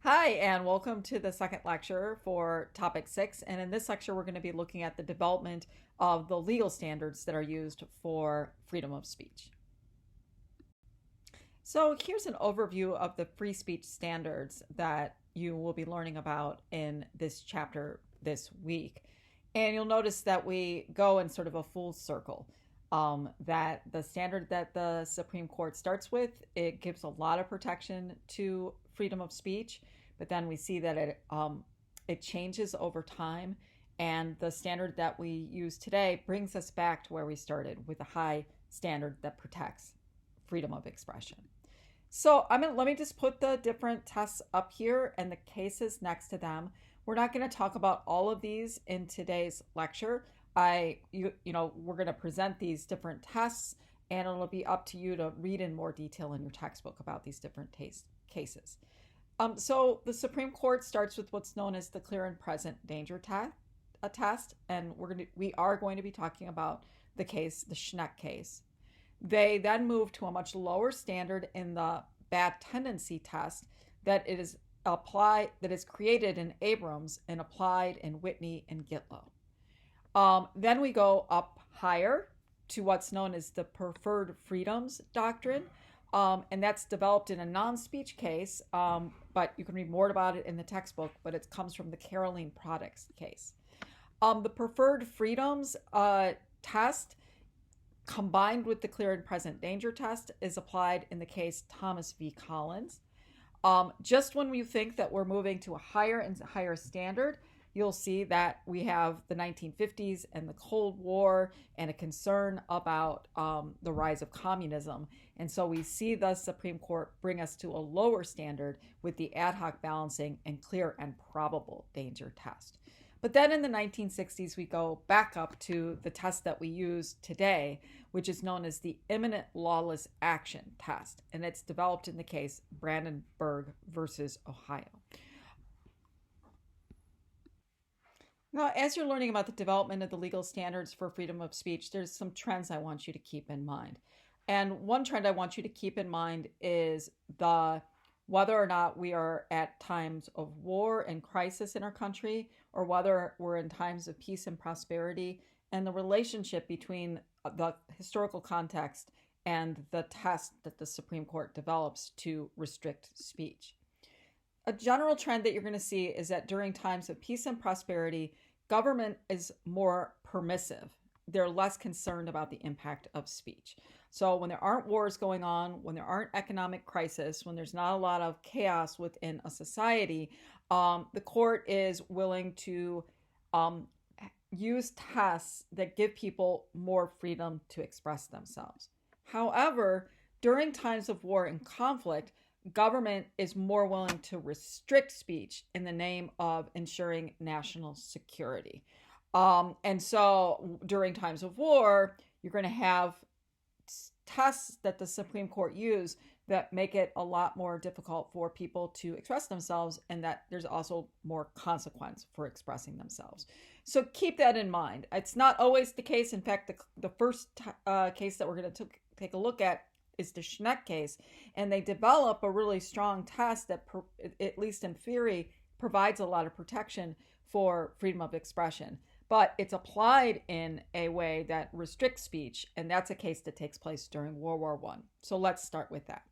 Hi, and welcome to the second lecture for topic 6. And in this lecture, we're going to be looking at the development of the legal standards that are used for freedom of speech. So here's an overview of the free speech standards that you will be learning about in this chapter this week. And you'll notice that we go in sort of a full circle. That the standard that the Supreme Court starts with, it gives a lot of protection to freedom of speech, but then we see that it changes over time, and the standard that we use today brings us back to where we started with a high standard that protects freedom of expression. So let me just put the different tests up here and the cases next to them. We're not going to talk about all of these in today's lecture. We're going to present these different tests, and it'll be up to you to read in more detail in your textbook about these different cases. So the Supreme Court starts with what's known as the clear and present danger test, and we are going to be talking about the Schenck case. They then move to a much lower standard in the bad tendency test that is created in Abrams and applied in Whitney and Gitlow. Then we go up higher to what's known as the preferred freedoms doctrine, and that's developed in a non-speech case, but you can read more about it in the textbook, but it comes from the Carolene products case. The preferred freedoms test combined with the clear and present danger test is applied in the case Thomas v. Collins. Just when you think that we're moving to a higher and higher standard, you'll see that we have the 1950s and the Cold War and a concern about the rise of communism. And so we see the Supreme Court bring us to a lower standard with the ad hoc balancing and clear and probable danger test. But then in the 1960s, we go back up to the test that we use today, which is known as the imminent lawless action test. And it's developed in the case Brandenburg versus Ohio. Now, as you're learning about the development of the legal standards for freedom of speech, there's some trends I want you to keep in mind. And one trend I want you to keep in mind is whether or not we are at times of war and crisis in our country, or whether we're in times of peace and prosperity, and the relationship between the historical context and the test that the Supreme Court develops to restrict speech. A general trend that you're going to see is that during times of peace and prosperity, government is more permissive. They're less concerned about the impact of speech. So when there aren't wars going on, when there aren't economic crisis, when there's not a lot of chaos within a society, the court is willing to use tests that give people more freedom to express themselves. However, during times of war and conflict, government is more willing to restrict speech in the name of ensuring national security. And so during times of war, you're going to have tests that the Supreme Court use that make it a lot more difficult for people to express themselves, and that there's also more consequence for expressing themselves. So keep that in mind. It's not always the case. In fact, the first case that we're going to take a look at is the Schenck case, and they develop a really strong test that, at least in theory, provides a lot of protection for freedom of expression. But it's applied in a way that restricts speech, and that's a case that takes place during World War I. So let's start with that.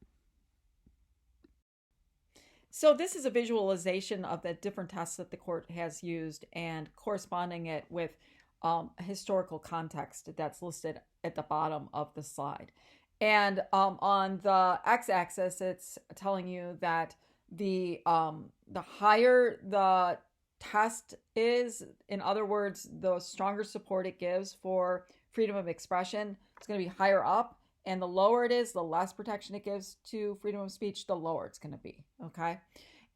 So this is a visualization of the different tests that the court has used and corresponding it with a historical context that's listed at the bottom of the slide. And on the x-axis, it's telling you that the higher the test is, in other words, the stronger support it gives for freedom of expression, it's going to be higher up. And the lower it is, the less protection it gives to freedom of speech, the lower it's going to be. Okay.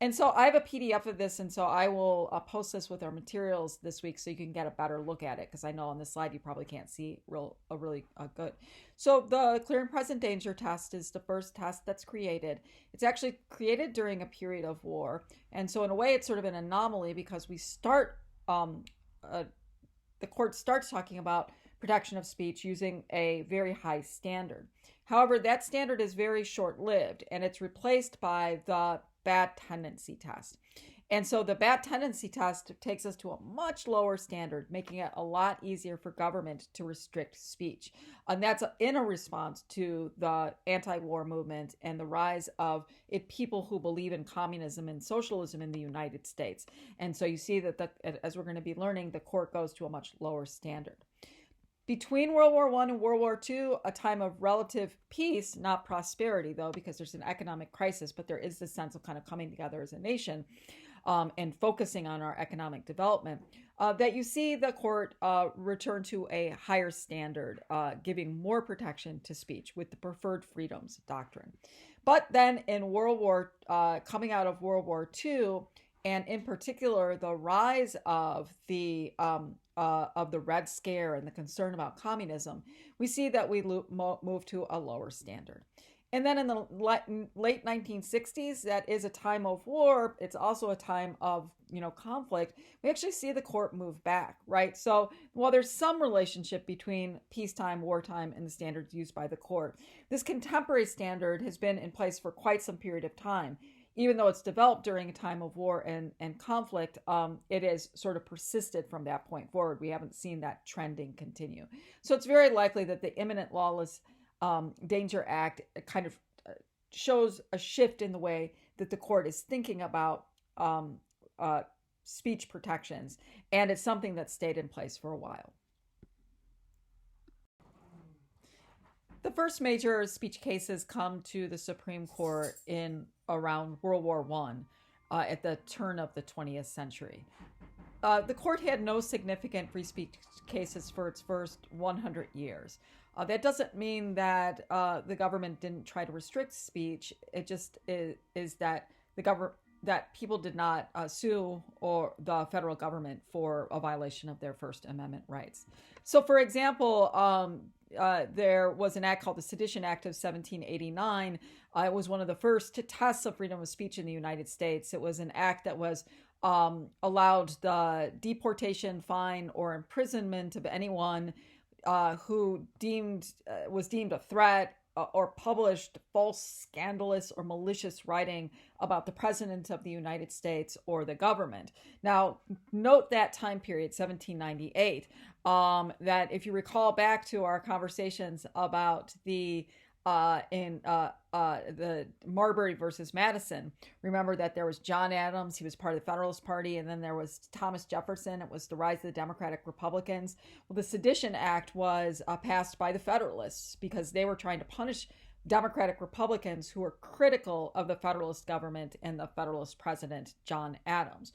And so I have a PDF of this, and so I will post this with our materials this week so you can get a better look at it, because I know on this slide you probably can't see really good. So the clear and present danger test is the first test that's created. It's actually created during a period of war, and so in a way it's sort of an anomaly, because we start the court starts talking about protection of speech using a very high standard. However, that standard is very short-lived, and it's replaced by the bad tendency test. And so the bad tendency test takes us to a much lower standard, making it a lot easier for government to restrict speech. And that's in a response to the anti-war movement and the rise of people who believe in communism and socialism in the United States. And so you see that, as we're going to be learning, the court goes to a much lower standard. Between World War I and World War II, a time of relative peace, not prosperity, though, because there's an economic crisis, but there is this sense of kind of coming together as a nation. And focusing on our economic development, that you see the court return to a higher standard, giving more protection to speech with the preferred freedoms doctrine. But then in coming out of World War II, and in particular the rise of the Red Scare and the concern about communism, we see that we move to a lower standard. And then in the late 1960s, that is a time of war. It's also a time of, conflict. We actually see the court move back, right? So while there's some relationship between peacetime, wartime, and the standards used by the court, this contemporary standard has been in place for quite some period of time. Even though it's developed during a time of war and conflict, it has sort of persisted from that point forward. We haven't seen that trending continue. So it's very likely that the Imminent Lawless Danger Act kind of shows a shift in the way that the court is thinking about speech protections, and it's something that stayed in place for a while. The first major speech cases come to the Supreme Court in around World War I, at the turn of the 20th century. The court had no significant free speech cases for its first 100 years. That doesn't mean that the government didn't try to restrict speech. It just is that that people did not sue or the federal government for a violation of their First Amendment rights. So, for example, there was an act called the Sedition Act of 1789. It was one of the first tests of freedom of speech in the United States. It was an act that was allowed the deportation, fine, or imprisonment of anyone who was deemed a threat or published false, scandalous, or malicious writing about the President of the United States or the government. Now, note that time period, 1798, that if you recall back to our conversations about the Marbury versus Madison, remember that there was John Adams, he was part of the Federalist Party, and then there was Thomas Jefferson. It was the rise of the Democratic Republicans. Well, the Sedition Act was passed by the Federalists because they were trying to punish Democratic Republicans who were critical of the Federalist government and the Federalist president, John Adams.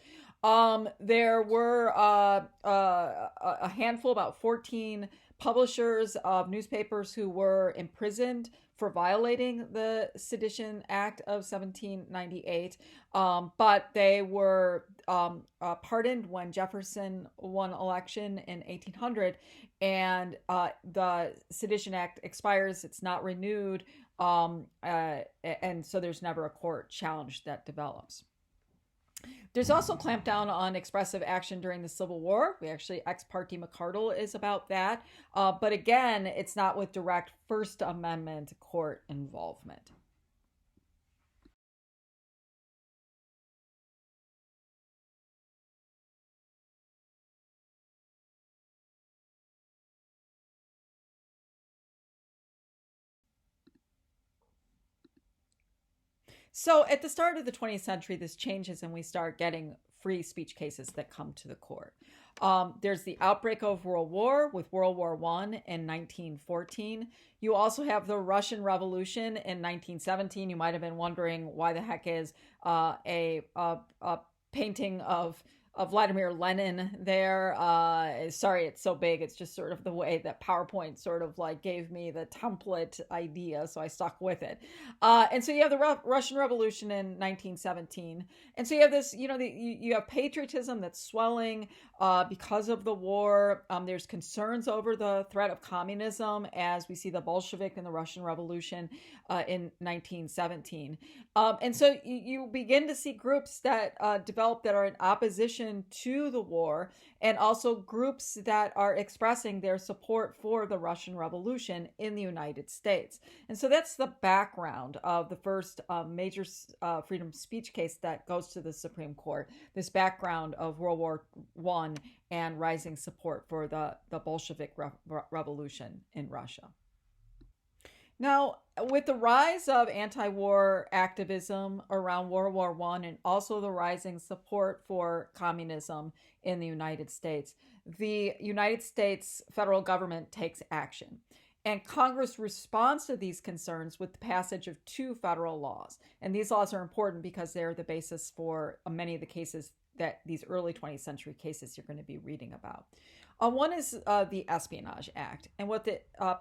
There were a handful, about 14 publishers of newspapers who were imprisoned for violating the Sedition Act of 1798, but they were pardoned when Jefferson won election in 1800, and the Sedition Act expires. It's not renewed, and so there's never a court challenge that develops. There's also clampdown on expressive action during the Civil War. We actually, Ex parte McCardle is about that. But again, it's not with direct First Amendment court involvement. So at the start of the 20th century, this changes and we start getting free speech cases that come to the court. There's the outbreak of World War with World War I in 1914. You also have the Russian Revolution in 1917. You might have been wondering why the heck is a painting of Vladimir Lenin there. Sorry, it's so big. It's just sort of the way that PowerPoint sort of like gave me the template idea, so I stuck with it. And so you have the Russian Revolution in 1917. And so you have this, you have patriotism that's swelling because of the war. There's concerns over the threat of communism as we see the Bolshevik and the Russian Revolution in 1917. And so you begin to see groups that develop that are in opposition opposition to the war, and also groups that are expressing their support for the Russian Revolution in the United States. And so that's the background of the first major freedom of speech case that goes to the Supreme Court, this background of World War I and rising support for the Bolshevik revolution in Russia. Now, with the rise of anti-war activism around World War I and also the rising support for communism in the United States, the United States federal government takes action. And Congress responds to these concerns with the passage of two federal laws. And these laws are important because they're the basis for many of the cases that these early 20th century cases you're going to be reading about. One is the Espionage Act, and what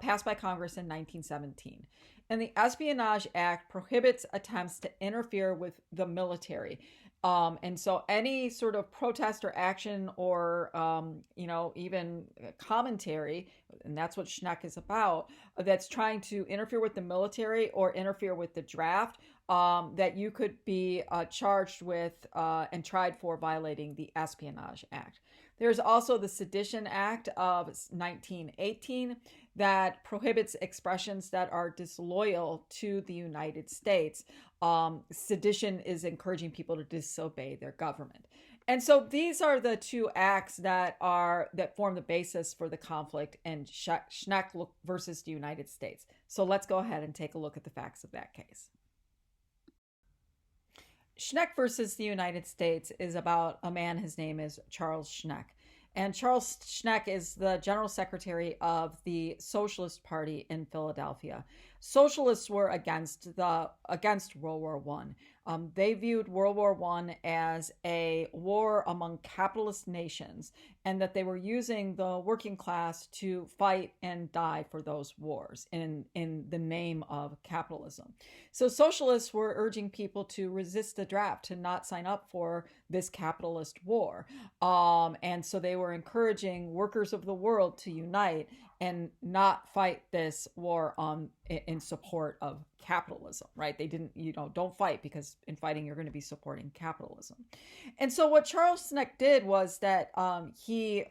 passed by Congress in 1917. And the Espionage Act prohibits attempts to interfere with the military. And so any sort of protest or action or, even commentary, and that's what Schenck is about, that's trying to interfere with the military or interfere with the draft, that you could be charged with and tried for violating the Espionage Act. There's also the Sedition Act of 1918 that prohibits expressions that are disloyal to the United States. Sedition is encouraging people to disobey their government. And so these are the two acts that form the basis for the conflict in Schenck versus the United States. So let's go ahead and take a look at the facts of that case. Schenck versus the United States is about a man, his name is Charles Schenck. And Charles Schenck is the general secretary of the Socialist Party in Philadelphia. Socialists were against World War I. They viewed World War I as a war among capitalist nations, and that they were using the working class to fight and die for those wars in the name of capitalism. So socialists were urging people to resist the draft, to not sign up for this capitalist war. And so they were encouraging workers of the world to unite and not fight this war in support of capitalism, right? They didn't, don't fight, because in fighting, you're going to be supporting capitalism. And so what Charles Schenck did was that he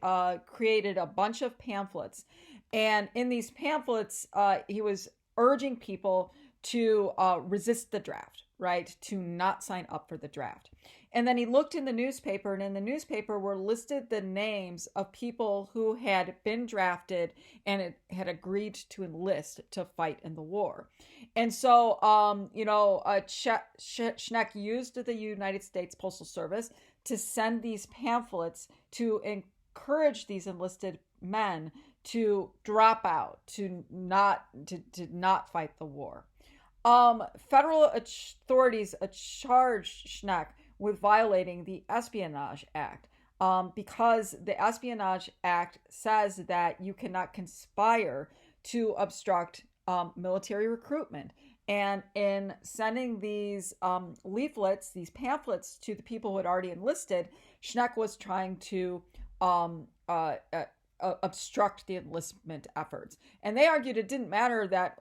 created a bunch of pamphlets. And in these pamphlets, he was urging people to resist the draft, right? To not sign up for the draft. And then he looked in the newspaper, and in the newspaper were listed the names of people who had been drafted and had agreed to enlist to fight in the war. And so, Schenck used the United States Postal Service to send these pamphlets to encourage these enlisted men to drop out, to not fight the war. Federal authorities charged Schenck with violating the Espionage Act, because the Espionage Act says that you cannot conspire to obstruct military recruitment. And in sending these leaflets, these pamphlets to the people who had already enlisted, Schenck was trying to obstruct the enlistment efforts. And they argued it didn't matter that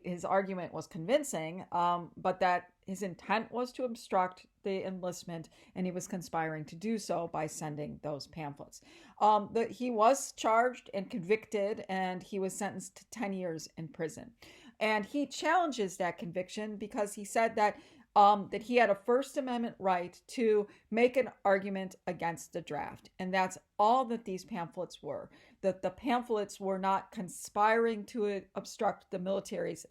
his argument was convincing, but that his intent was to obstruct the enlistment, and he was conspiring to do so by sending those pamphlets. He was charged and convicted, and he was sentenced to 10 years in prison. And he challenges that conviction because he said that he had a First Amendment right to make an argument against the draft. And that's all that these pamphlets were, that the pamphlets were not conspiring to obstruct the military's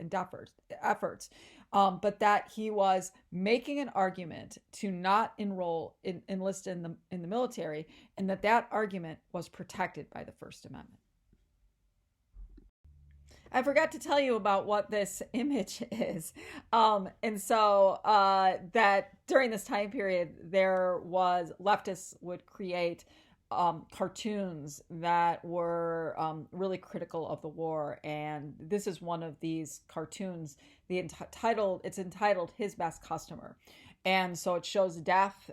efforts, but that he was making an argument to not enlist in the military, and that argument was protected by the First Amendment. I forgot to tell you about what this image is. And so that during this time period, leftists would create cartoons that were really critical of the war. And this is one of these cartoons. It's entitled His Best Customer. And so it shows death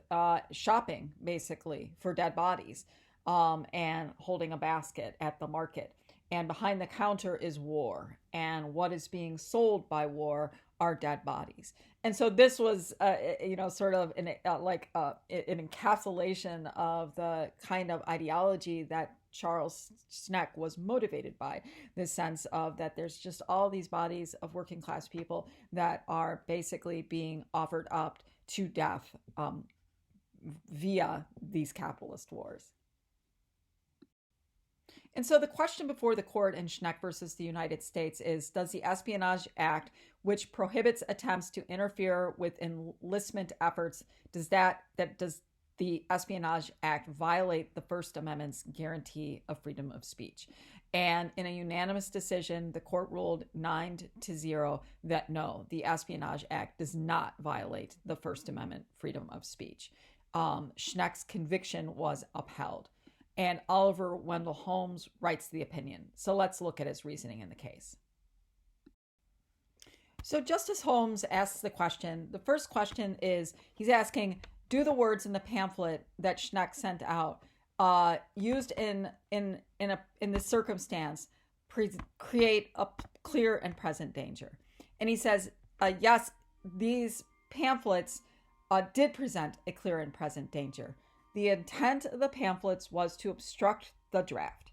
shopping, basically, for dead bodies, and holding a basket at the market. And behind the counter is war. And what is being sold by war are dead bodies. And so this was, sort of an encapsulation of the kind of ideology that Charles Schenck was motivated by, this sense of that there's just all these bodies of working class people that are basically being offered up to death via these capitalist wars. And so the question before the court in Schenck versus the United States is, does the Espionage Act, which prohibits attempts to interfere with enlistment efforts, does the Espionage Act violate the First Amendment's guarantee of freedom of speech? And in a unanimous decision, the court ruled 9-0 that no, the Espionage Act does not violate the First Amendment freedom of speech. Schenck's conviction was upheld. And Oliver Wendell Holmes writes the opinion. So let's look at his reasoning in the case. So Justice Holmes asks the question. The first question is, he's asking, do the words in the pamphlet that Schenck sent out, used in this circumstance, create a clear and present danger? And he says, yes, these pamphlets did present a clear and present danger. The intent of the pamphlets was to obstruct the draft.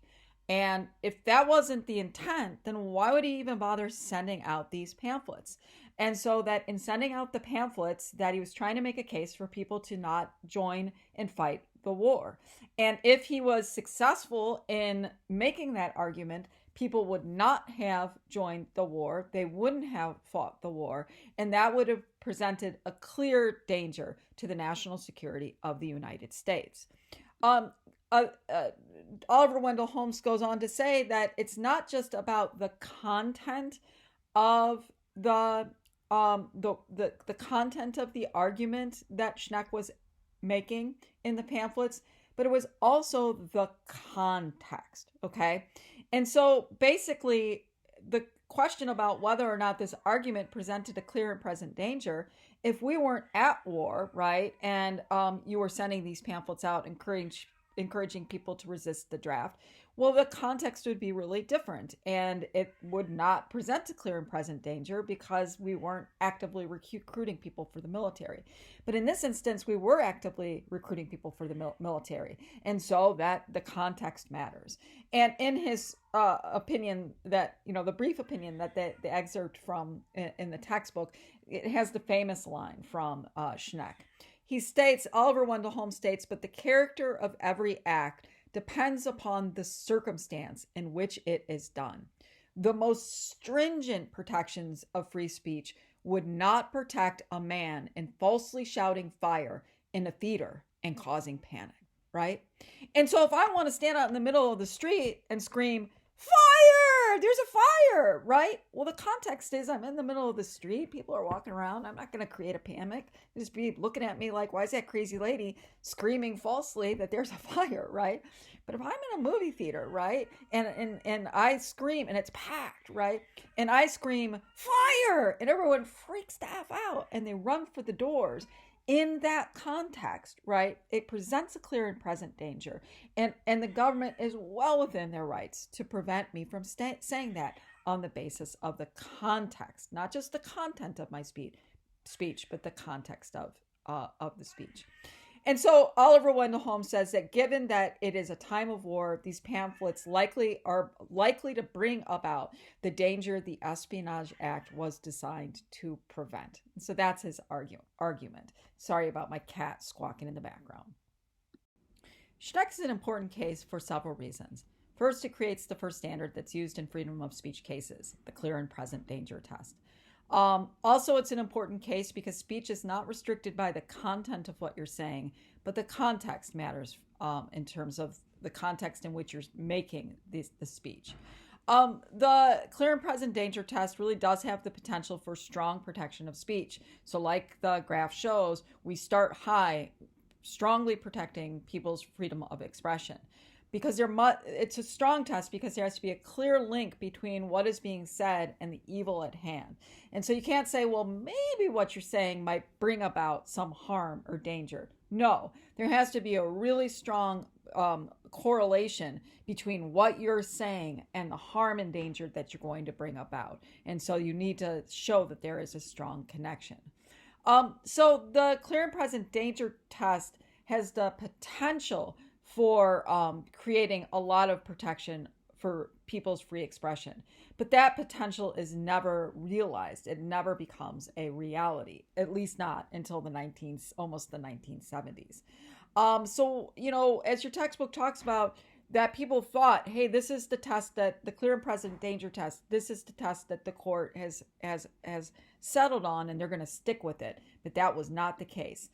And if that wasn't the intent, then why would he even bother sending out these pamphlets? And so that in sending out the pamphlets, that he was trying to make a case for people to not join and fight the war. And if he was successful in making that argument, people would not have joined the war. They wouldn't have fought the war. And that would have presented a clear danger to the national security of the United States. Oliver Wendell Holmes goes on to say that it's not just about the content of the content of the argument that Schenck was making in the pamphlets, but it was also the context. Okay. And so basically, the question about whether or not this argument presented a clear and present danger, if we weren't at war, right, and you were sending these pamphlets out encouraging people to resist the draft, well, the context would be really different, and it would not present a clear and present danger because we weren't actively recruiting people for the military. But in this instance, we were actively recruiting people for the military, and so that the context matters. And in his opinion, that, the brief opinion that the excerpt from in the textbook, it has the famous line from Schenck. He states, Oliver Wendell Holmes states, but the character of every act depends upon the circumstance in which it is done. The most stringent protections of free speech would not protect a man in falsely shouting fire in a theater and causing panic, right? And so if I want to stand out in the middle of the street and scream, fire, there's a fire, right? Well, the context is I'm in the middle of the street. People are walking around. I'm not going to create a panic. They'll just be looking at me like, why is that crazy lady screaming falsely that there's a fire, right? But if I'm in a movie theater, right, and I scream and it's packed, right, and I scream, fire, and everyone freaks the F out and they run for the doors, in that context, right, it presents a clear and present danger. And the government is well within their rights to prevent me from saying that on the basis of the context, not just the content of my speech, but the context of the speech. And so Oliver Wendell Holmes says that given that it is a time of war, these pamphlets are likely to bring about the danger the Espionage Act was designed to prevent. And so that's his argument. Sorry about my cat squawking in the background. Schenck is an important case for several reasons. First, it creates the first standard that's used in freedom of speech cases, the clear and present danger test. Also, it's an important case because speech is not restricted by the content of what you're saying, but the context matters in terms of the context in which you're making the speech. The clear and present danger test really does have the potential for strong protection of speech. So like the graph shows, we start high, strongly protecting people's freedom of expression. Because it's a strong test because there has to be a clear link between what is being said and the evil at hand. And so you can't say, well, maybe what you're saying might bring about some harm or danger. No, there has to be a really strong correlation between what you're saying and the harm and danger that you're going to bring about. And so you need to show that there is a strong connection. So the clear and present danger test has the potential for creating a lot of protection for people's free expression. But that potential is never realized. It never becomes a reality, at least not until almost the 1970s. So, as your textbook talks about, that people thought, hey, this is the test that the clear and present danger test. This is the test that the court has settled on, and they're going to stick with it. But that was not the case.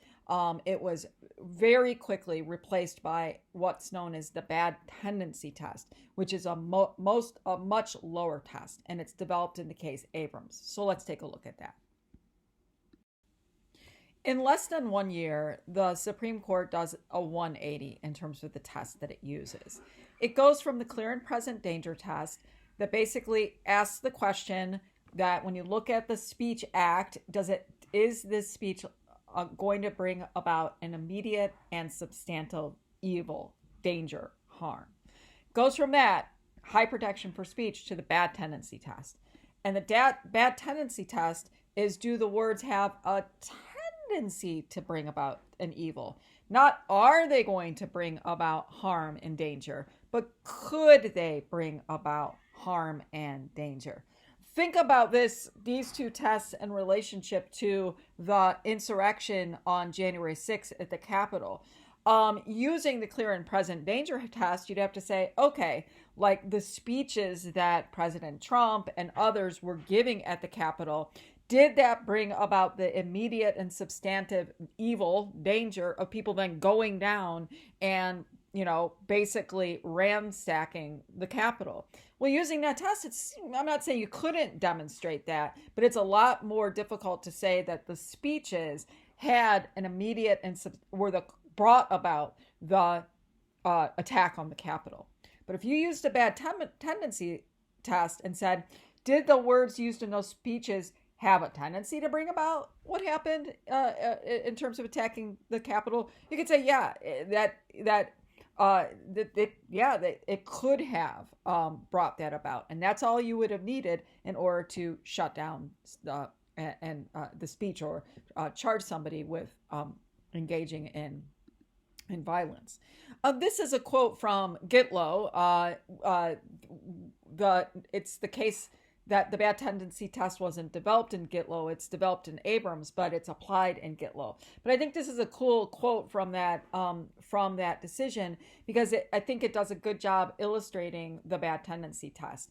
It was very quickly replaced by what's known as the bad tendency test, which is a much lower test, and it's developed in the case Abrams. So let's take a look at that. In less than 1 year, the Supreme Court does a 180 in terms of the test that it uses. It goes from the clear and present danger test that basically asks the question that when you look at the Speech Act, is this speech going to bring about an immediate and substantial evil, danger, harm? Goes from that, high protection for speech, to the bad tendency test. And the bad tendency test is, do the words have a tendency to bring about an evil? Not are they going to bring about harm and danger, but could they bring about harm and danger? Think about these two tests in relationship to the insurrection on January 6th at the Capitol. Using the clear and present danger test, you'd have to say, okay, like the speeches that President Trump and others were giving at the Capitol, did that bring about the immediate and substantive evil, danger of people then going down and, basically ransacking the Capitol? Well, using that test, I'm not saying you couldn't demonstrate that, but it's a lot more difficult to say that the speeches had an immediate and brought about the attack on the Capitol. But if you used a bad tendency test and said, did the words used in those speeches have a tendency to bring about what happened in terms of attacking the Capitol, you could say, yeah, it could have brought that about, and that's all you would have needed in order to shut down the speech or charge somebody with engaging in violence. This is a quote from Gitlow. It's the case that the bad tendency test wasn't developed in Gitlow. It's developed in Abrams, but it's applied in Gitlow. But I think this is a cool quote from that decision, because I think it does a good job illustrating the bad tendency test.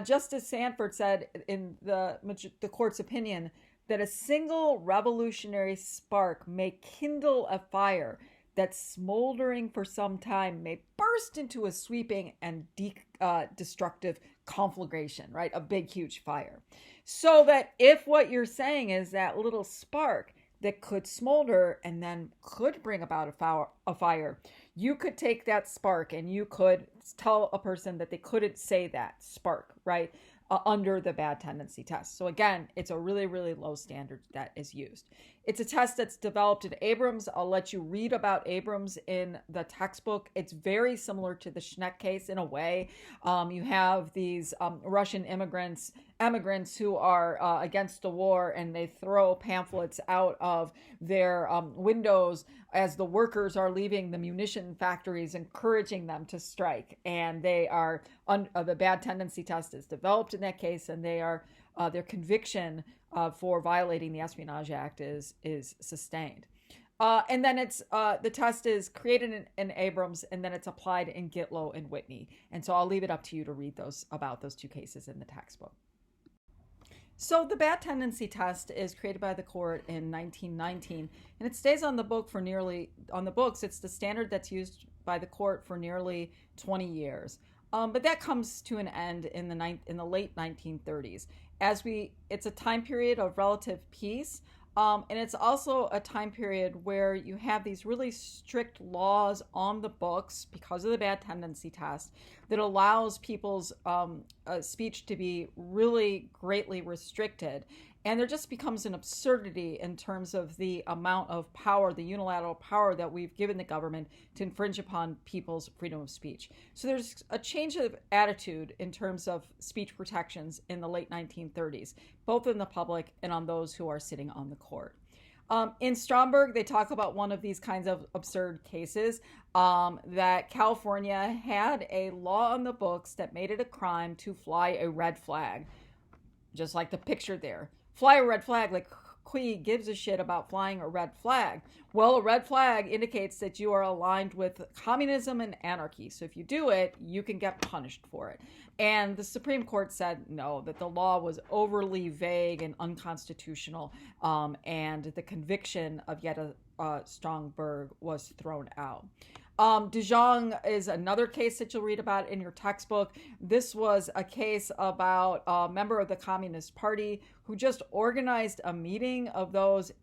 Justice Sanford said in the court's opinion that a single revolutionary spark may kindle a fire that, smoldering for some time, may burst into a sweeping and destructive conflagration, right? A big, huge fire. So that if what you're saying is that little spark that could smolder and then could bring about a fire, you could take that spark and you could tell a person that they couldn't say that spark, right? Under the bad tendency test. So again, it's a really, really low standard that is used. It's a test that's developed in Abrams. I'll let you read about Abrams in the textbook. It's very similar to the Schenck case in a way. You have these Russian immigrants who are against the war, and they throw pamphlets out of their windows as the workers are leaving the munition factories, encouraging them to strike. And they are the bad tendency test is developed in that case, and their conviction for violating the Espionage Act is sustained. And then the test is created in Abrams, and then it's applied in Gitlow and Whitney. And so I'll leave it up to you to read about those two cases in the textbook. So the bad tendency test is created by the court in 1919, and it stays on the books. It's the standard that's used by the court for nearly 20 years. But that comes to an end in the late 1930s. It's a time period of relative peace, and it's also a time period where you have these really strict laws on the books because of the bad tendency test that allows people's speech to be really greatly restricted. And there just becomes an absurdity in terms of the amount of power, the unilateral power that we've given the government to infringe upon people's freedom of speech. So there's a change of attitude in terms of speech protections in the late 1930s, both in the public and on those who are sitting on the court. In Stromberg, they talk about one of these kinds of absurd cases, that California had a law on the books that made it a crime to fly a red flag, just like the picture there. Fly a red flag, like who gives a shit about flying a red flag? Well, a red flag indicates that you are aligned with communism and anarchy. So if you do it, you can get punished for it. And the Supreme Court said no, that the law was overly vague and unconstitutional, and the conviction of Stromberg was thrown out. De Jong is another case that you'll read about in your textbook. This was a case about a member of the Communist Party who just organized a meeting of those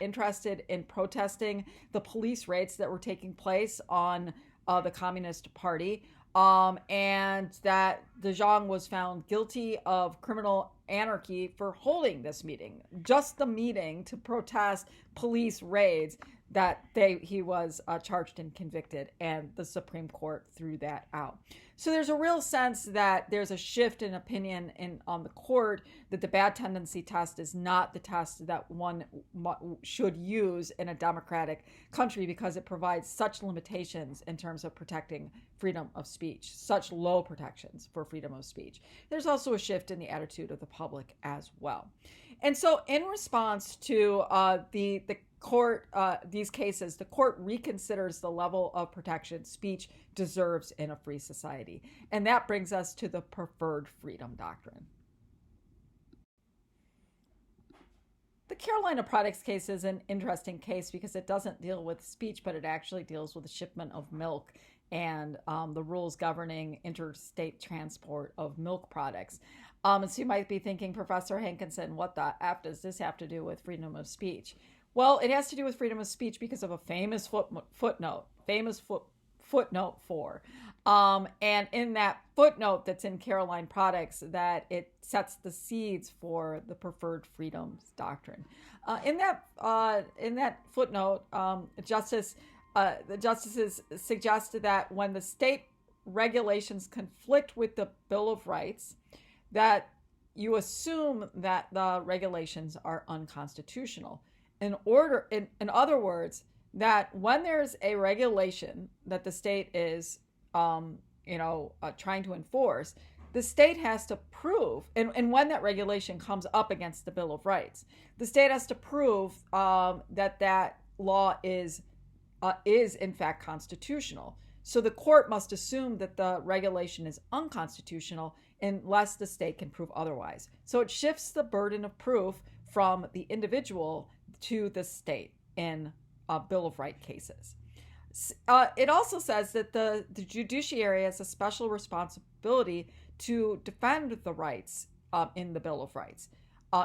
interested in protesting the police raids that were taking place on the Communist Party. And that De Jong was found guilty of criminal anarchy for holding this meeting, just the meeting to protest police raids, that he was charged and convicted, and the Supreme Court threw that out. So there's a real sense that there's a shift in opinion on the court, that the bad tendency test is not the test that one should use in a democratic country, because it provides such limitations in terms of protecting freedom of speech, such low protections for freedom of speech. There's also a shift in the attitude of the public as well. And so in response to the court, these cases, the court reconsiders the level of protection speech deserves in a free society. And that brings us to the preferred freedom doctrine. The Carolina Products case is an interesting case because it doesn't deal with speech, but it actually deals with the shipment of milk and the rules governing interstate transport of milk products. And so you might be thinking, Professor Hankinson, what the F does this have to do with freedom of speech? Well, it has to do with freedom of speech because of a famous footnote 4. And in that footnote that's in Carolina Products, that it sets the seeds for the preferred freedoms doctrine. In that footnote, the justices suggested that when the state regulations conflict with the Bill of Rights, that you assume that the regulations are unconstitutional. In other words, that when there's a regulation that the state is, trying to enforce, the state has to prove, and when that regulation comes up against the Bill of Rights, the state has to prove that law is in fact constitutional. So the court must assume that the regulation is unconstitutional unless the state can prove otherwise. So it shifts the burden of proof from the individual to the state in Bill of Rights cases. It also says that the judiciary has a special responsibility to defend the rights in the Bill of Rights,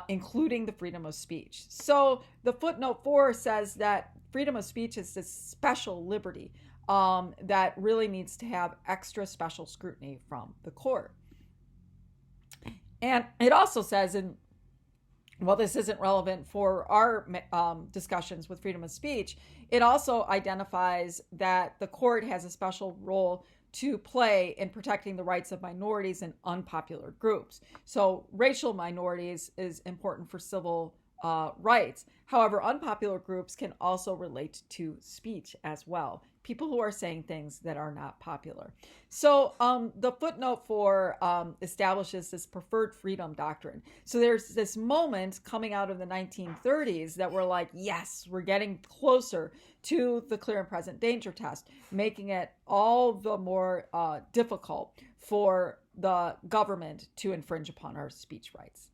including the freedom of speech. So the footnote 4 says that freedom of speech is this special liberty that really needs to have extra special scrutiny from the court. And it also says, well, this isn't relevant for our discussions with freedom of speech, it also identifies that the court has a special role to play in protecting the rights of minorities and unpopular groups. So racial minorities is important for civil rights. However, unpopular groups can also relate to speech as well. People who are saying things that are not popular. So the footnote 4 establishes this preferred freedom doctrine. So there's this moment coming out of the 1930s that we're like, yes, we're getting closer to the clear and present danger test, making it all the more difficult for the government to infringe upon our speech rights.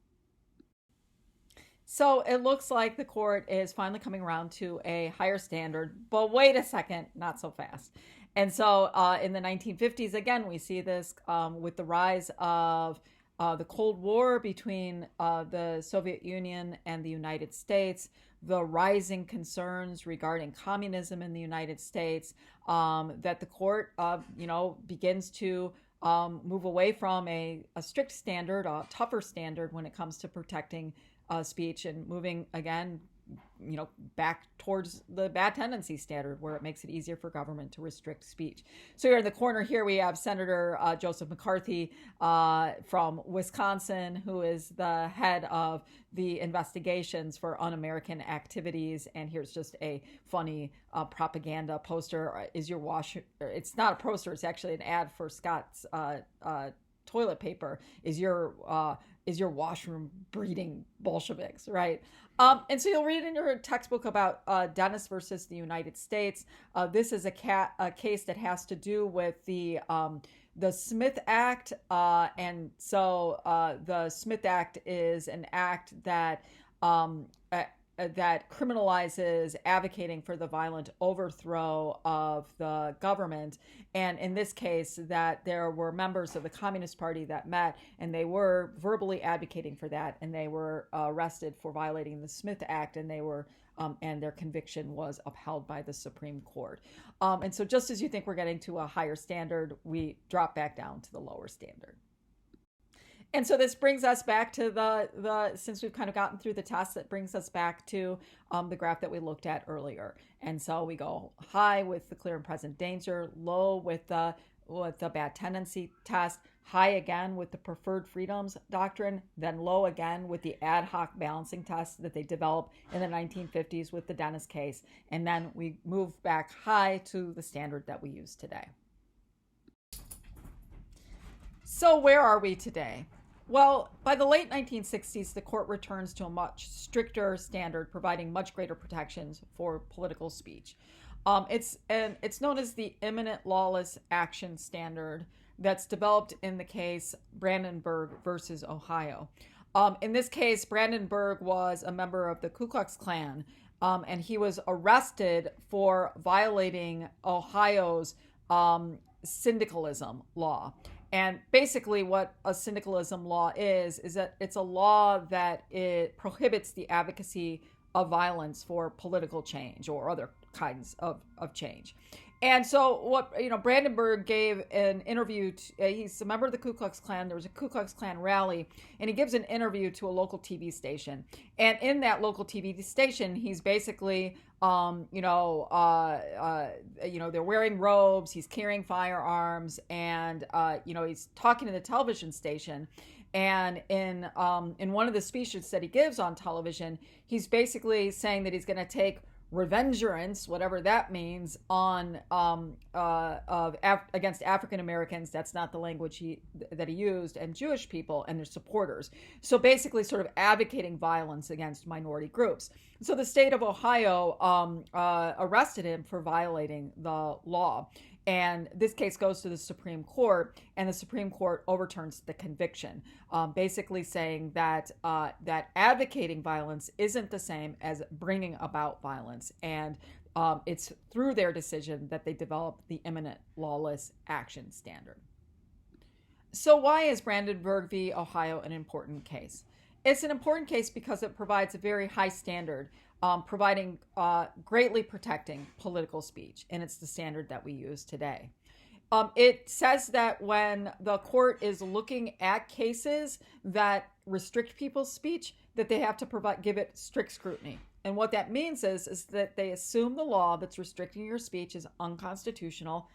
So it looks like the court is finally coming around to a higher standard, but wait a second, not so fast. And so in the 1950s, again, we see this with the rise of the Cold War between the Soviet Union and the United States, the rising concerns regarding communism in the United States, that the court, begins to move away from a strict standard, a tougher standard when it comes to protecting speech, and moving again back towards the bad tendency standard, where it makes it easier for government to restrict speech. So here in the corner here, we have Senator Joseph McCarthy from Wisconsin, who is the head of the investigations for un-American activities. And here's just a funny propaganda poster. It's not a poster, it's actually an ad for Scott's toilet paper. Is your washroom breeding Bolsheviks, right? And so you'll read in your textbook about Dennis versus the United States. This is a case that has to do with the Smith Act. And so the Smith Act is an act that that criminalizes advocating for the violent overthrow of the government. And in this case, that there were members of the Communist Party that met, and they were verbally advocating for that, and they were arrested for violating the Smith Act, and they were and their conviction was upheld by the Supreme Court. And so just as you think we're getting to a higher standard, we drop back down to the lower standard. And so this brings us back to since we've kind of gotten through the test, it brings us back to the graph that we looked at earlier. And so we go high with the clear and present danger, low with the bad tendency test, high again with the preferred freedoms doctrine, then low again with the ad hoc balancing test that they developed in the 1950s with the Dennis case. And then we move back high to the standard that we use today. So where are we today? Well, by the late 1960s, the court returns to a much stricter standard, providing much greater protections for political speech. It's known as the imminent lawless action standard that's developed in the case Brandenburg versus Ohio. In this case, Brandenburg was a member of the Ku Klux Klan, and he was arrested for violating Ohio's syndicalism law. And basically what a syndicalism law is that it's a law that it prohibits the advocacy of violence for political change or other kinds of change. And so Brandenburg gave an interview. He's a member of the Ku Klux Klan. There was a Ku Klux Klan rally, and he gives an interview to a local TV station. And in that local TV station, he's basically, they're wearing robes, he's carrying firearms, and, he's talking to the television station. And in one of the speeches that he gives on television, he's basically saying that he's going to take revengeance, whatever that means, on against African Americans. That's not the language that he used, and Jewish people and their supporters. So basically, sort of advocating violence against minority groups. So the state of Ohio arrested him for violating the law. And this case goes to the Supreme Court, and the Supreme Court overturns the conviction, basically saying that that advocating violence isn't the same as bringing about violence. And it's through their decision that they developed the imminent lawless action standard. So why is Brandenburg v. Ohio an important case? It's an important case because it provides a very high standard, providing greatly protecting political speech, and it's the standard that we use today. It says that when the court is looking at cases that restrict people's speech, that they have to give it strict scrutiny. And what that means is that they assume the law that's restricting your speech is unconstitutional.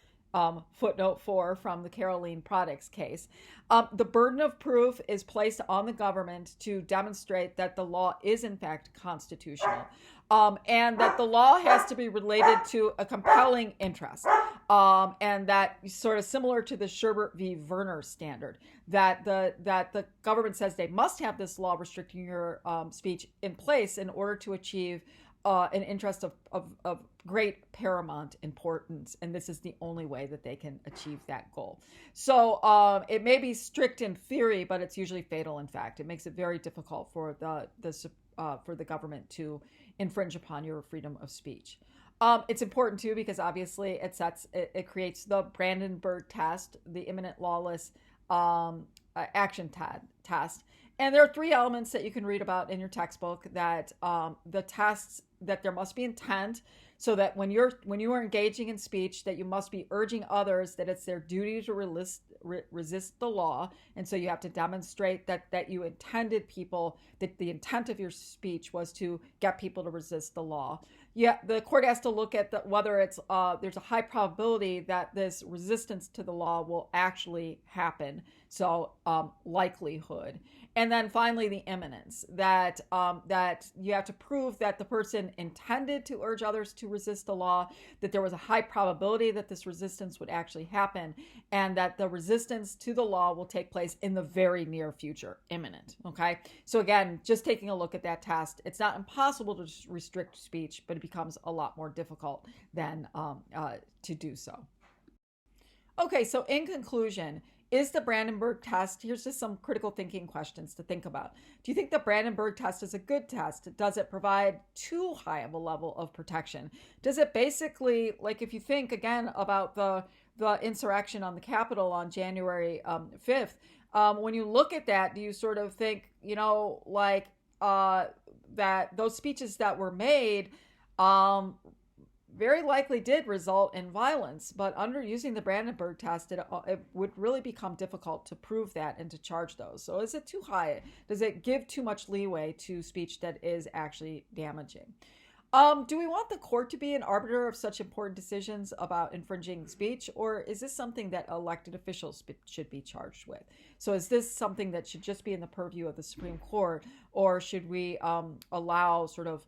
Footnote 4 from the Carolene products case. The burden of proof is placed on the government to demonstrate that the law is in fact constitutional, and that the law has to be related to a compelling interest, and that sort of similar to the Sherbert v. Werner standard, that the government says they must have this law restricting your speech in place in order to achieve an interest of great paramount importance, and this is the only way that they can achieve that goal. So it may be strict in theory, but it's usually fatal in fact. It makes it very difficult for the government to infringe upon your freedom of speech. It's important too because obviously it creates the Brandenburg test, the imminent lawless action test. And there are three elements that you can read about in your textbook that the tests, that there must be intent. so that when you are engaging in speech, that you must be urging others that it's their duty to resist the law, and so you have to demonstrate that you intended people, that the intent of your speech was to get people to resist the law. Yeah, the court has to look at whether it's there's a high probability that this resistance to the law will actually happen. So likelihood. And then finally, the imminence, that you have to prove that the person intended to urge others to resist the law, that there was a high probability that this resistance would actually happen, and that the resistance to the law will take place in the very near future, imminent. Okay, so again, just taking a look at that test, it's not impossible to restrict speech, but it becomes a lot more difficult than to do so. Okay, so in conclusion, is the Brandenburg test? Here's just some critical thinking questions to think about. Do you think the Brandenburg test is a good test? Does it provide too high of a level of protection? Does it basically, like if you think again about the insurrection on the Capitol on January 5th, when you look at that, do you sort of think, like that those speeches that were made very likely did result in violence, but under using the Brandenburg test, it would really become difficult to prove that and to charge those. So is it too high? Does it give too much leeway to speech that is actually damaging? Do we want the court to be an arbiter of such important decisions about infringing speech, or is this something that elected officials should be charged with? So is this something that should just be in the purview of the Supreme Court, or should we allow sort of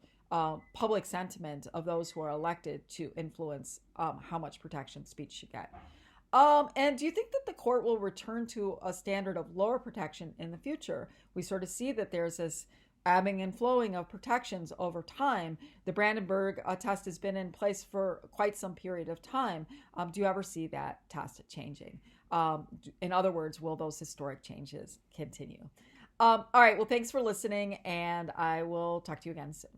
public sentiment of those who are elected to influence how much protection speech should get? And do you think that the court will return to a standard of lower protection in the future? We sort of see that there's this ebbing and flowing of protections over time. The Brandenburg test has been in place for quite some period of time. Do you ever see that test changing? In other words, will those historic changes continue? All right, well, thanks for listening, and I will talk to you again soon.